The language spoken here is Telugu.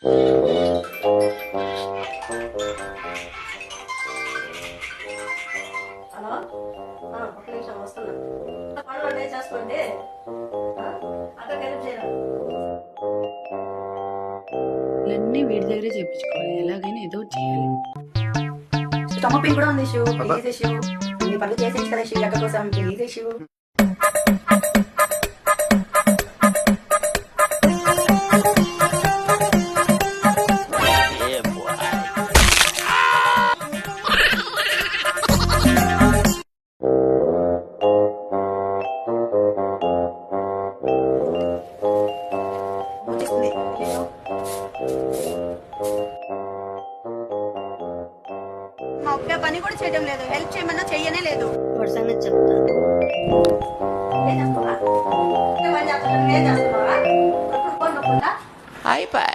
హలో, ఒక నిమిషం వస్తున్నా. పనులు చేసుకోండి, అక్కడికి హెల్ప్ చేయరా. ఇవన్నీ వీడి దగ్గరే చేయించుకోవాలి, ఎలాగైనా ఏదో చేయాలి. స్టమక్ పెయిన్ కూడా ఉంది ఇష్యూ, ప్లీజ్ ఇష్యూ. ఇన్ని పనులు చేసేసి కదా ఇష్యూ, ఎక్కడ కోసం ప్లీజ్ ఇష్యూ. వచ్చేస్తుంది ఇష్యూ. మా ఒక్క పని కూడా చేయడం లేదు, హెల్ప్ చేయమన్నా చెయ్యనే లేదు. వాడి సంగతి చెప్తాను. ఏం చేస్తున్నావా? ఏ పని చేస్తున్నావు? ఏం చేస్తున్నావా? ఇప్పుడు ఫోన్ నొక్కుందా? అయిపోయి